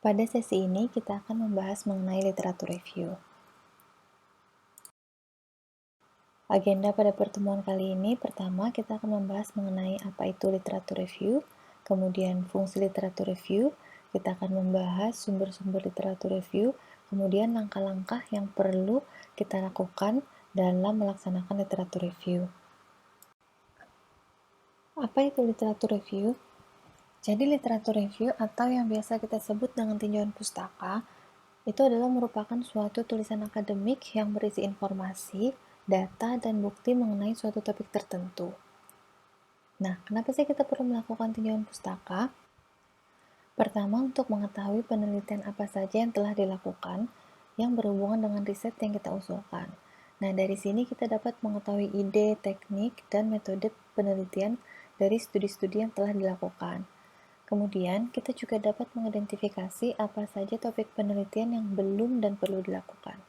Pada sesi ini, kita akan membahas mengenai literatur review. Agenda pada pertemuan kali ini, pertama kita akan membahas mengenai apa itu literatur review, kemudian fungsi literatur review, kita akan membahas sumber-sumber literatur review, kemudian langkah-langkah yang perlu kita lakukan dalam melaksanakan literatur review. Apa itu literatur review? Jadi literatur review atau yang biasa kita sebut dengan tinjauan pustaka itu adalah merupakan suatu tulisan akademik yang berisi informasi, data, dan bukti mengenai suatu topik tertentu. Nah, kenapa sih kita perlu melakukan tinjauan pustaka? Pertama, untuk mengetahui penelitian apa saja yang telah dilakukan yang berhubungan dengan riset yang kita usulkan. Nah, dari sini kita dapat mengetahui ide, teknik, dan metode penelitian dari studi-studi yang telah dilakukan. Kemudian, kita juga dapat mengidentifikasi apa saja topik penelitian yang belum dan perlu dilakukan.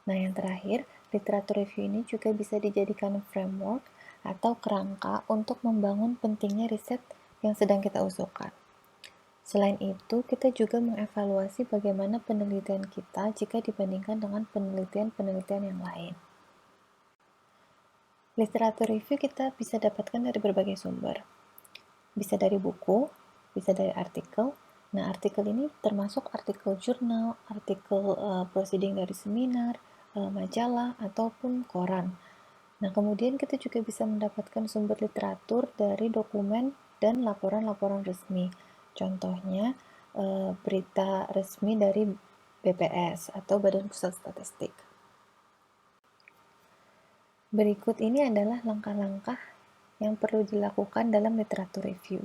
Nah, yang terakhir, literatur review ini juga bisa dijadikan framework atau kerangka untuk membangun pentingnya riset yang sedang kita usulkan. Selain itu, kita juga mengevaluasi bagaimana penelitian kita jika dibandingkan dengan penelitian-penelitian yang lain. Literatur review kita bisa dapatkan dari berbagai sumber. Bisa dari buku, bisa dari artikel. Nah, artikel ini termasuk artikel jurnal, artikel proceeding dari seminar, majalah, ataupun koran. Nah, kemudian kita juga bisa mendapatkan sumber literatur dari dokumen dan laporan-laporan resmi. Contohnya, berita resmi dari BPS atau Badan Pusat Statistik. Berikut ini adalah langkah-langkah yang perlu dilakukan dalam literatur review.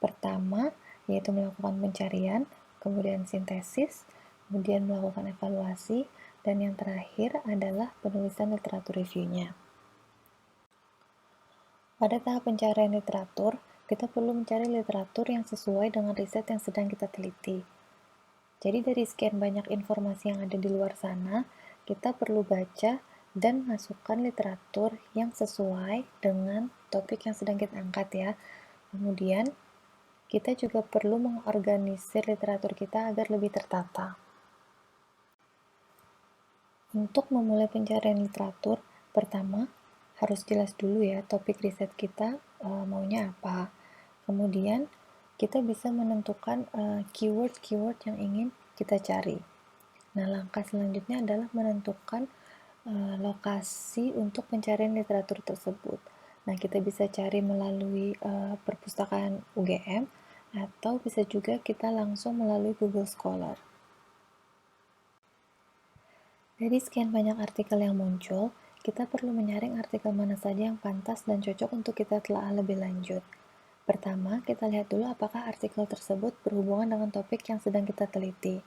Pertama, yaitu melakukan pencarian, kemudian sintesis, kemudian melakukan evaluasi, dan yang terakhir adalah penulisan literatur review-nya. Pada tahap pencarian literatur, kita perlu mencari literatur yang sesuai dengan riset yang sedang kita teliti. Jadi dari sekian banyak informasi yang ada di luar sana, kita perlu baca dan masukkan literatur yang sesuai dengan topik yang sedang kita angkat ya. Kemudian, kita juga perlu mengorganisir literatur kita agar lebih tertata. Untuk memulai pencarian literatur, pertama harus jelas dulu ya topik riset kita maunya apa. Kemudian, kita bisa menentukan keyword-keyword yang ingin kita cari. Nah, langkah selanjutnya adalah menentukan lokasi untuk pencarian literatur tersebut. Nah, kita bisa cari melalui perpustakaan UGM atau bisa juga kita langsung melalui Google Scholar. Dari sekian banyak artikel yang muncul, kita perlu menyaring artikel mana saja yang pantas dan cocok untuk kita telah lebih lanjut. Pertama, kita lihat dulu apakah artikel tersebut berhubungan dengan topik yang sedang kita teliti.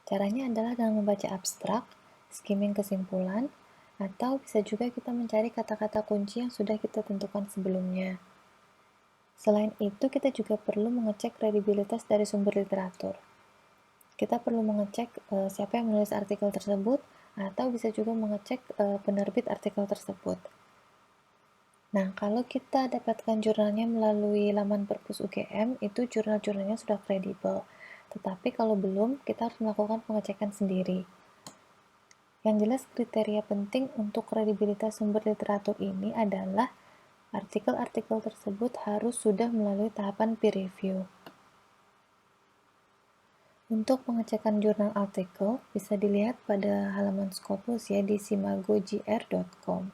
Caranya adalah dengan membaca abstrak, skimming kesimpulan, atau bisa juga kita mencari kata-kata kunci yang sudah kita tentukan sebelumnya. Selain itu, kita juga perlu mengecek kredibilitas dari sumber literatur. Kita perlu mengecek siapa yang menulis artikel tersebut, atau bisa juga mengecek penerbit artikel tersebut. Nah, kalau kita dapatkan jurnalnya melalui laman perpus UGM, itu jurnal-jurnalnya sudah kredibel. Tetapi kalau belum, kita harus melakukan pengecekan sendiri. Yang jelas kriteria penting untuk kredibilitas sumber literatur ini adalah artikel-artikel tersebut harus sudah melalui tahapan peer review. Untuk pengecekan jurnal artikel bisa dilihat pada halaman Scopus ya di simagogr.com.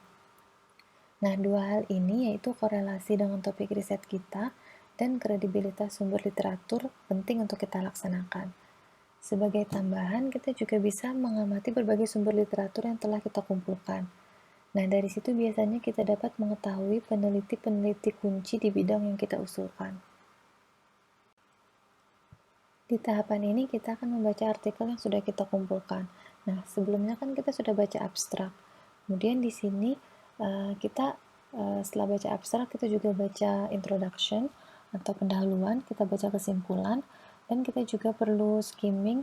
Nah, dua hal ini yaitu korelasi dengan topik riset kita dan kredibilitas sumber literatur penting untuk kita laksanakan. Sebagai tambahan, kita juga bisa mengamati berbagai sumber literatur yang telah kita kumpulkan. Nah, dari situ biasanya kita dapat mengetahui peneliti-peneliti kunci di bidang yang kita usulkan. Di tahapan ini, kita akan membaca artikel yang sudah kita kumpulkan. Nah, sebelumnya kan kita sudah baca abstrak. Kemudian di sini kita setelah baca abstrak, kita juga baca introduction atau pendahuluan, kita baca kesimpulan, dan kita juga perlu skimming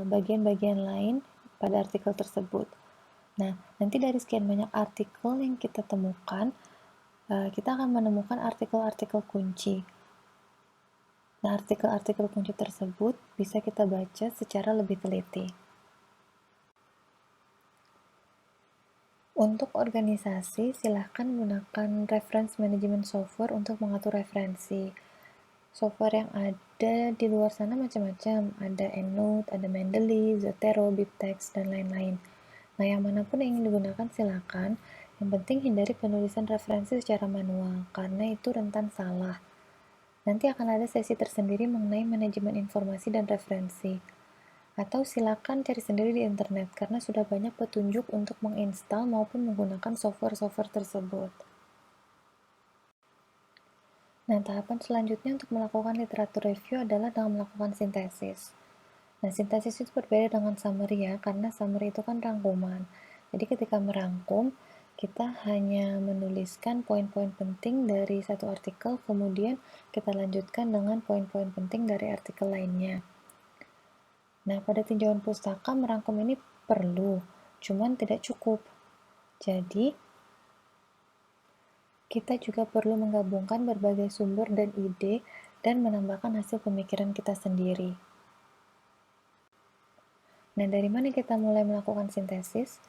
bagian-bagian lain pada artikel tersebut. Nah, nanti dari sekian banyak artikel yang kita temukan, kita akan menemukan artikel-artikel kunci. Nah, artikel-artikel kunci tersebut bisa kita baca secara lebih teliti. Untuk organisasi, silahkan gunakan reference management software untuk mengatur referensi. Software yang ada di luar sana macam-macam, ada EndNote, ada Mendeley, Zotero, BibTeX, dan lain-lain. Nah, yang manapun yang ingin digunakan silakan. Yang penting hindari penulisan referensi secara manual, karena itu rentan salah. Nanti akan ada sesi tersendiri mengenai manajemen informasi dan referensi. Atau silakan cari sendiri di internet, karena sudah banyak petunjuk untuk menginstal maupun menggunakan software-software tersebut. Nah, tahapan selanjutnya untuk melakukan literatur review adalah dengan melakukan sintesis. Nah, sintesis itu berbeda dengan summary ya, karena summary itu kan rangkuman. Jadi ketika merangkum, kita hanya menuliskan poin-poin penting dari satu artikel, kemudian kita lanjutkan dengan poin-poin penting dari artikel lainnya. Nah, pada tinjauan pustaka, merangkum ini perlu, cuman tidak cukup. Jadi, kita juga perlu menggabungkan berbagai sumber dan ide dan menambahkan hasil pemikiran kita sendiri. Nah, dari mana kita mulai melakukan sintesis?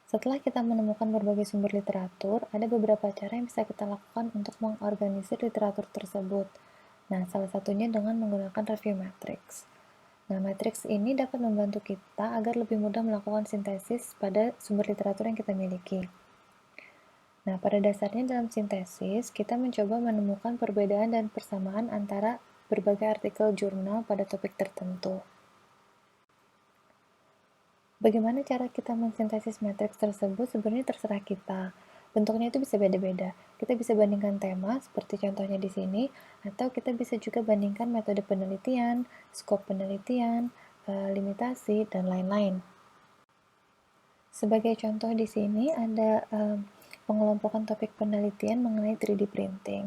Setelah kita menemukan berbagai sumber literatur, ada beberapa cara yang bisa kita lakukan untuk mengorganisir literatur tersebut. Nah, salah satunya dengan menggunakan review matrix. Nah, matriks ini dapat membantu kita agar lebih mudah melakukan sintesis pada sumber literatur yang kita miliki. Nah, pada dasarnya dalam sintesis, kita mencoba menemukan perbedaan dan persamaan antara berbagai artikel jurnal pada topik tertentu. Bagaimana cara kita mensintesis matriks tersebut sebenarnya terserah kita. Bentuknya itu bisa beda-beda. Kita bisa bandingkan tema, seperti contohnya di sini, atau kita bisa juga bandingkan metode penelitian, skop penelitian, limitasi, dan lain-lain. Sebagai contoh di sini ada pengelompokan topik penelitian mengenai 3D printing.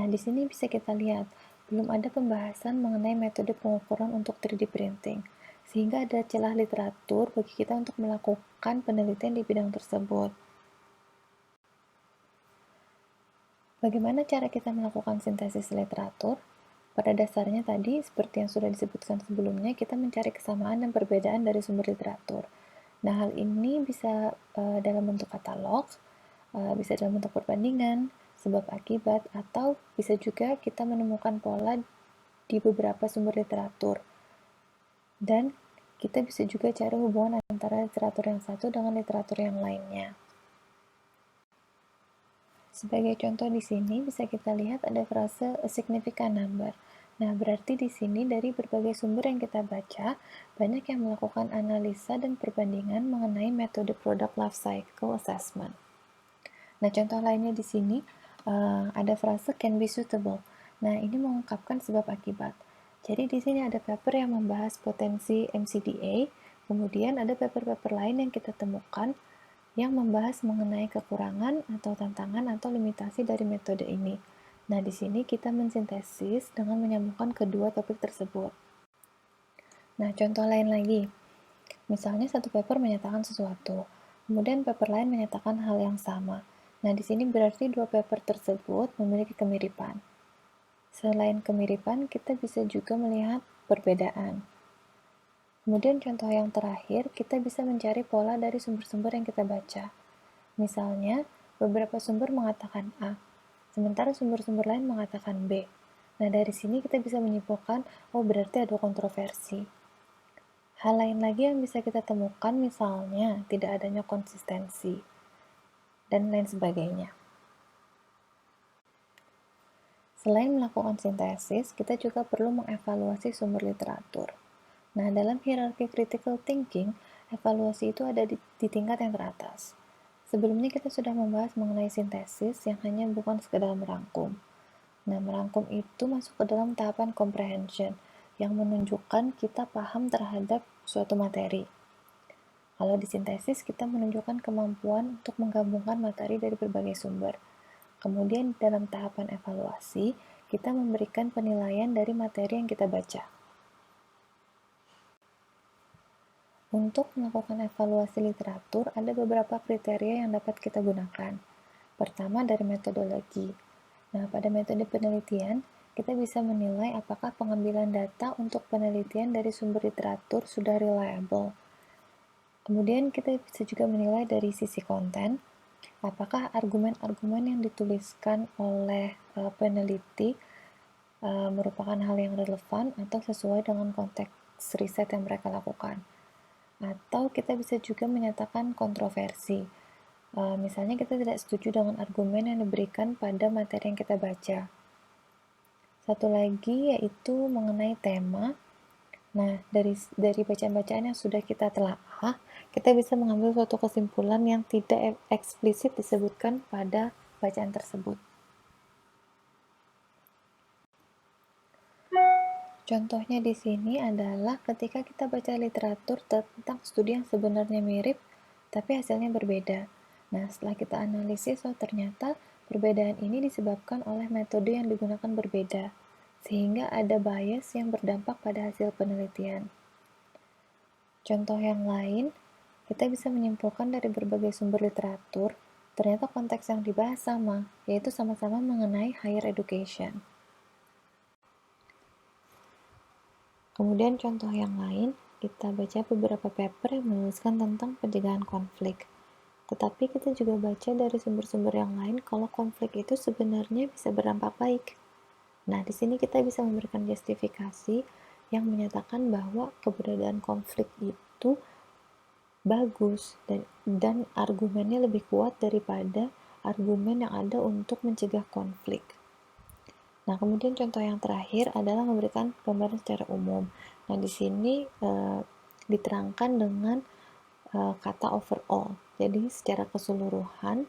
Nah, di sini bisa kita lihat, belum ada pembahasan mengenai metode pengukuran untuk 3D printing, sehingga ada celah literatur bagi kita untuk melakukan penelitian di bidang tersebut. Bagaimana cara kita melakukan sintesis literatur? Pada dasarnya tadi, seperti yang sudah disebutkan sebelumnya, kita mencari kesamaan dan perbedaan dari sumber literatur. Nah, hal ini bisa dalam bentuk katalog, bisa dalam bentuk perbandingan, sebab akibat, atau bisa juga kita menemukan pola di beberapa sumber literatur. Dan kita bisa juga cari hubungan antara literatur yang satu dengan literatur yang lainnya. Sebagai contoh di sini bisa kita lihat ada frase a significant number. Nah, berarti di sini dari berbagai sumber yang kita baca, banyak yang melakukan analisa dan perbandingan mengenai metode product life cycle assessment. Nah, contoh lainnya di sini ada frase can be suitable. Nah, ini mengungkapkan sebab akibat. Jadi di sini ada paper yang membahas potensi MCDA, kemudian ada paper-paper lain yang kita temukan yang membahas mengenai kekurangan atau tantangan atau limitasi dari metode ini. Nah, di sini kita mensintesis dengan menyambungkan kedua topik tersebut. Nah, contoh lain lagi. Misalnya satu paper menyatakan sesuatu, kemudian paper lain menyatakan hal yang sama. Nah, di sini berarti dua paper tersebut memiliki kemiripan. Selain kemiripan, kita bisa juga melihat perbedaan. Kemudian contoh yang terakhir, kita bisa mencari pola dari sumber-sumber yang kita baca. Misalnya, beberapa sumber mengatakan A, sementara sumber-sumber lain mengatakan B. Nah, dari sini kita bisa menyimpulkan, oh berarti ada kontroversi. Hal lain lagi yang bisa kita temukan misalnya tidak adanya konsistensi, dan lain sebagainya. Selain melakukan sintesis, kita juga perlu mengevaluasi sumber literatur. Nah, dalam hierarki critical thinking, evaluasi itu ada di tingkat yang teratas. Sebelumnya kita sudah membahas mengenai sintesis yang hanya bukan sekedar merangkum. Nah, merangkum itu masuk ke dalam tahapan comprehension, yang menunjukkan kita paham terhadap suatu materi. Kalau di sintesis, kita menunjukkan kemampuan untuk menggabungkan materi dari berbagai sumber. Kemudian dalam tahapan evaluasi, kita memberikan penilaian dari materi yang kita baca. Untuk melakukan evaluasi literatur, ada beberapa kriteria yang dapat kita gunakan. Pertama, dari metodologi. Nah, pada metode penelitian, kita bisa menilai apakah pengambilan data untuk penelitian dari sumber literatur sudah reliable. Kemudian kita bisa juga menilai dari sisi konten, apakah argumen-argumen yang dituliskan oleh peneliti merupakan hal yang relevan atau sesuai dengan konteks riset yang mereka lakukan. Atau kita bisa juga menyatakan kontroversi. Misalnya kita tidak setuju dengan argumen yang diberikan pada materi yang kita baca. Satu lagi yaitu mengenai tema. Nah, dari bacaan-bacaan yang sudah kita telaah, kita bisa mengambil suatu kesimpulan yang tidak eksplisit disebutkan pada bacaan tersebut. Contohnya di sini adalah ketika kita baca literatur tentang studi yang sebenarnya mirip, tapi hasilnya berbeda. Nah, setelah kita analisis, ternyata perbedaan ini disebabkan oleh metode yang digunakan berbeda, sehingga ada bias yang berdampak pada hasil penelitian. Contoh yang lain, kita bisa menyimpulkan dari berbagai sumber literatur, ternyata konteks yang dibahas sama, yaitu sama-sama mengenai higher education. Kemudian contoh yang lain, kita baca beberapa paper yang menuliskan tentang pencegahan konflik. Tetapi kita juga baca dari sumber-sumber yang lain kalau konflik itu sebenarnya bisa berdampak baik. Nah, di sini kita bisa memberikan justifikasi yang menyatakan bahwa keberadaan konflik itu bagus dan argumennya lebih kuat daripada argumen yang ada untuk mencegah konflik. Nah, kemudian contoh yang terakhir adalah memberikan gambaran secara umum. Nah, di sini diterangkan dengan kata overall. Jadi, secara keseluruhan,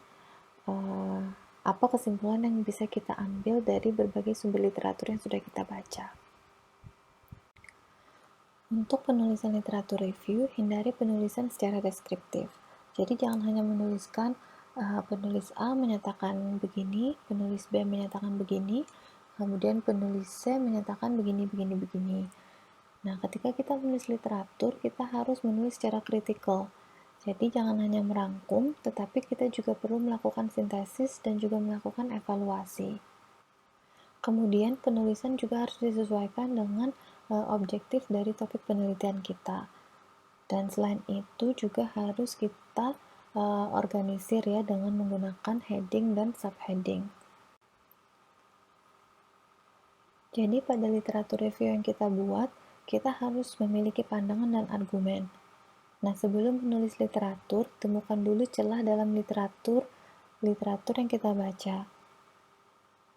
apa kesimpulan yang bisa kita ambil dari berbagai sumber literatur yang sudah kita baca. Untuk penulisan literatur review, hindari penulisan secara deskriptif. Jadi, jangan hanya menuliskan penulis A menyatakan begini, penulis B menyatakan begini, kemudian penulis C menyatakan begini. Nah, ketika kita menulis literatur, kita harus menulis secara kritikal. Jadi, jangan hanya merangkum, tetapi kita juga perlu melakukan sintesis dan juga melakukan evaluasi. Kemudian, penulisan juga harus disesuaikan dengan objektif dari topik penelitian kita. Dan selain itu juga harus kita organisir ya dengan menggunakan heading dan subheading. Jadi pada literatur review yang kita buat, kita harus memiliki pandangan dan argumen. Nah, sebelum menulis literatur, temukan dulu celah dalam literatur yang kita baca.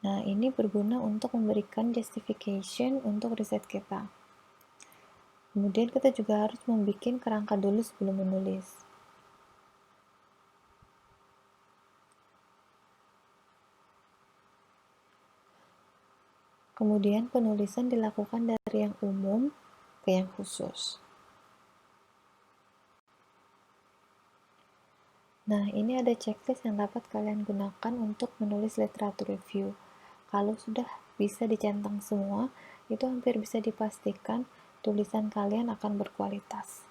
Nah, ini berguna untuk memberikan justification untuk riset kita. Kemudian kita juga harus membuat kerangka dulu sebelum menulis. Kemudian penulisan dilakukan dari yang umum ke yang khusus. Nah, ini ada checklist yang dapat kalian gunakan untuk menulis literatur review. Kalau sudah bisa dicentang semua, itu hampir bisa dipastikan tulisan kalian akan berkualitas.